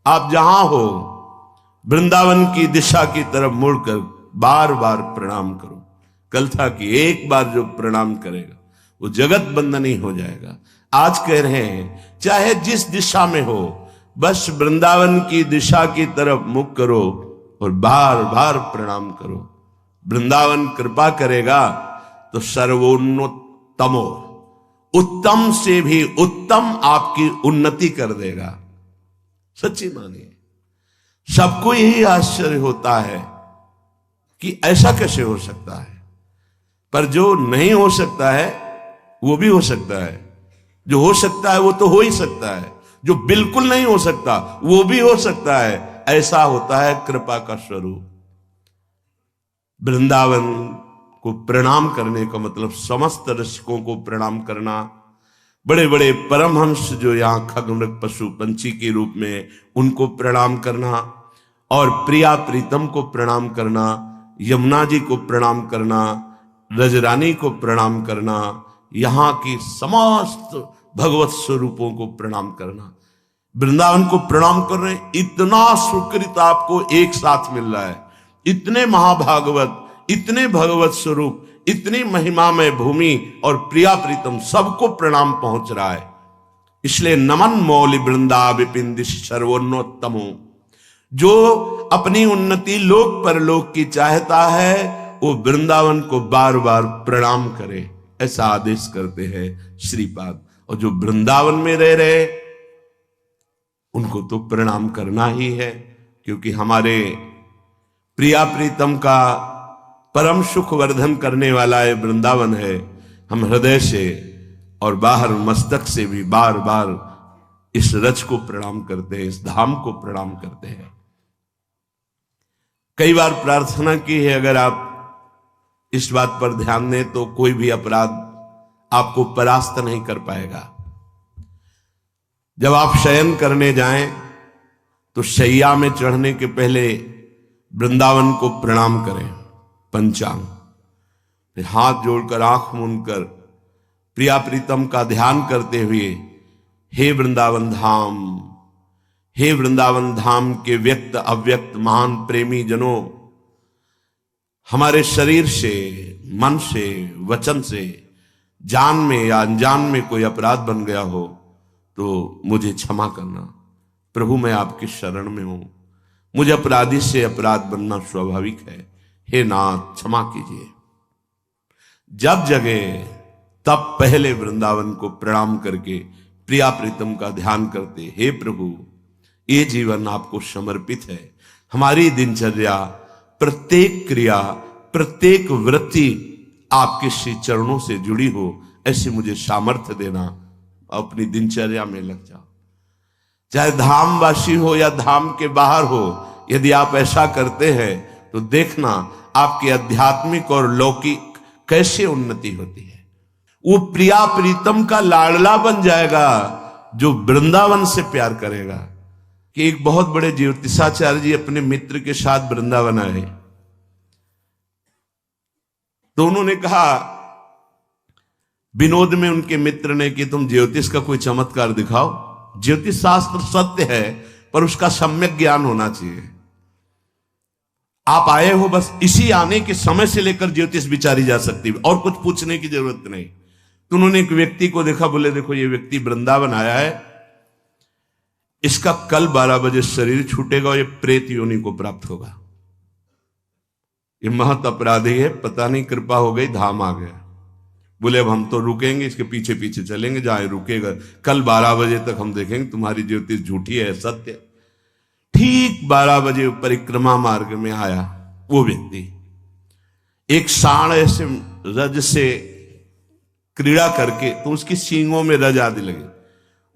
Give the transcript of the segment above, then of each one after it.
आप जहां हो वृंदावन की दिशा की तरफ मुड़कर बार बार प्रणाम करो। कल था कि एक बार जो प्रणाम करेगा वो जगत बंधनी हो जाएगा। आज कह रहे हैं चाहे जिस दिशा में हो, बस वृंदावन की दिशा की तरफ मुख करो और बार बार प्रणाम करो। वृंदावन कृपा करेगा तो सर्वोन्नतमो, उत्तम से भी उत्तम आपकी उन्नति कर देगा। सच्ची मानिए, सबको यही आश्चर्य होता है कि ऐसा कैसे हो सकता है, पर जो नहीं हो सकता है वो भी हो सकता है, जो हो सकता है वो तो हो ही सकता है, जो बिल्कुल नहीं हो सकता वो भी हो सकता है। ऐसा होता है कृपा का स्वरूप। वृंदावन को प्रणाम करने का मतलब समस्त रसिकों को प्रणाम करना, बड़े बड़े परमहंस जो यहाँ खगमृग पशु पंछी के रूप में उनको प्रणाम करना, और प्रिया प्रीतम को प्रणाम करना, यमुना जी को प्रणाम करना, रजरानी को प्रणाम करना, यहाँ की समस्त भगवत स्वरूपों को प्रणाम करना, वृंदावन को प्रणाम कर रहे हैं। इतना सुकृत आपको एक साथ मिल रहा है, इतने महाभागवत, इतने भगवत स्वरूप, इतनी महिमामय भूमि और प्रिया प्रीतम सबको प्रणाम पहुंच रहा है। इसलिए नमन मौलि वृंदा विपिन दिश सर्वोन्नतमो, जो अपनी उन्नति लोक परलोक की चाहता है वो वृंदावन को बार बार प्रणाम करे, ऐसा आदेश करते हैं श्रीपाद। और जो वृंदावन में रह रहे उनको तो प्रणाम करना ही है, क्योंकि हमारे प्रिया प्रीतम का परम सुख वर्धन करने वाला है वृंदावन है। हम हृदय से और बाहर मस्तक से भी बार बार इस रच को प्रणाम करते हैं, इस धाम को प्रणाम करते हैं। कई बार प्रार्थना की है, अगर आप इस बात पर ध्यान दें तो कोई भी अपराध आपको परास्त नहीं कर पाएगा। जब आप शयन करने जाएं तो शैया में चढ़ने के पहले वृंदावन को प्रणाम करें, पंचांग, फिर हाथ जोड़कर आंख मूंदकर प्रिया प्रीतम का ध्यान करते हुए, हे वृंदावन धाम, हे वृंदावन धाम के व्यक्त अव्यक्त महान प्रेमी जनों, हमारे शरीर से, मन से, वचन से, जान में या अनजान में कोई अपराध बन गया हो तो मुझे क्षमा करना। प्रभु मैं आपकी शरण में हूं, मुझे अपराधी से अपराध बनना स्वाभाविक है, हे नाथ क्षमा कीजिए। जब जगे तब पहले वृंदावन को प्रणाम करके प्रिया प्रीतम का ध्यान करते, हे प्रभु ये जीवन आपको समर्पित है, हमारी दिनचर्या, प्रत्येक क्रिया, प्रत्येक वृत्ति आपके श्री चरणों से जुड़ी हो, ऐसे मुझे सामर्थ्य देना, अपनी दिनचर्या में लग जाओ। चाहे धामवासी हो या धाम के बाहर हो, यदि आप ऐसा करते हैं तो देखना आपकी आध्यात्मिक और लौकिक कैसे उन्नति होती है। वो प्रिया प्रीतम का लाडला बन जाएगा जो वृंदावन से प्यार करेगा। कि एक बहुत बड़े ज्योतिषाचार्य जी अपने मित्र के साथ वृंदावन आए, तो उन्होंने कहा, विनोद में उनके मित्र ने कि तुम ज्योतिष का कोई चमत्कार दिखाओ। ज्योतिष शास्त्र सत्य है पर उसका सम्यक ज्ञान होना चाहिए। आप आए हो, बस इसी आने के समय से लेकर ज्योतिष विचारी जा सकती है, और कुछ पूछने की जरूरत नहीं। तो उन्होंने एक व्यक्ति को देखा, बोले देखो ये व्यक्ति वृंदावन आया है, इसका कल 12 बजे शरीर छूटेगा और ये प्रेत योनि को प्राप्त होगा। ये महत अपराधी है, पता नहीं कृपा हो गई धाम आ गया। बोले अब हम तो रुकेंगे, इसके पीछे पीछे चलेंगे, जहां रुकेगा कल 12 बजे तक हम देखेंगे तुम्हारी ज्योतिष झूठी है सत्य। ठीक 12 बजे परिक्रमा मार्ग में आया वो व्यक्ति, एक सांड ऐसे रज से क्रीड़ा करके तो उसकी सींगों में रज आदि लगे,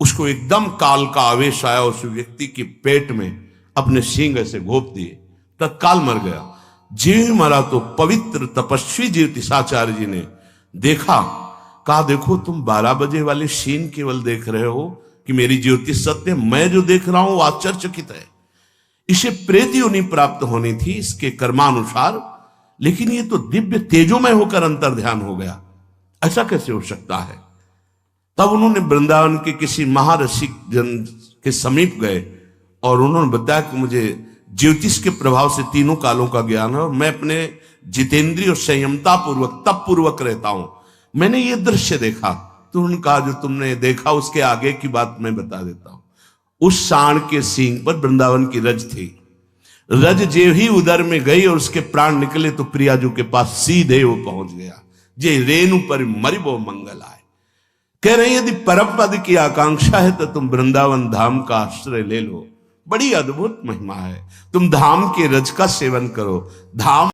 उसको एकदम काल का आवेश आया, उस व्यक्ति के पेट में अपने सींग ऐसे घोंप दिए, तत्काल मर गया। जीव मरा तो पवित्र तपस्वी ज्योतिषाचार्य जी ने देखा, कहा देखो तुम 12 बजे वाले सीन केवल देख रहे हो कि मेरी ज्योतिष सत्य, मैं जो देख रहा हूं आश्चर्यचकित है। इसे प्रेत योनि प्राप्त होनी थी इसके कर्मानुसार, लेकिन ये तो दिव्य तेजोमय होकर अंतर ध्यान हो गया, ऐसा कैसे हो सकता है। तब उन्होंने वृंदावन के किसी महारसिक जन के समीप गए और उन्होंने बताया कि मुझे ज्योतिष के प्रभाव से तीनों कालों का ज्ञान है और मैं अपने जितेंद्रिय और संयमता पूर्वक तप पूर्वक रहता हूं। मैंने ये दृश्य देखा। तो उन्होंने कहा जो तुमने देखा उसके आगे की बात मैं बता देता हूं। उस सांड के सींग पर वृंदावन की रज थी। रज जे ही उदर में गई और उसके प्राण निकले तो प्रियाजू के पास सीधे वो पहुंच गया। जे रेणु पर मरिबो मंगल आए। कह रहे यदि परम पद की आकांक्षा है तो तुम वृंदावन धाम का आश्रय ले लो। बड़ी अद्भुत महिमा है। तुम धाम के रज का सेवन करो। धाम